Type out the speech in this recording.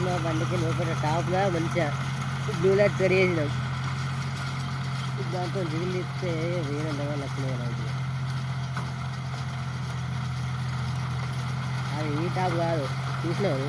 వేసుకున్న బండికి లోపల టాప్గా మంచిగా బ్లూ లైట్ కడిగేసినాం. దాంతో దిగులు ఇస్తే వేరే లెవెల్ వచ్చినాయి అలాంటివి. అది ఈ టాప్ కాదు, చూసినావు.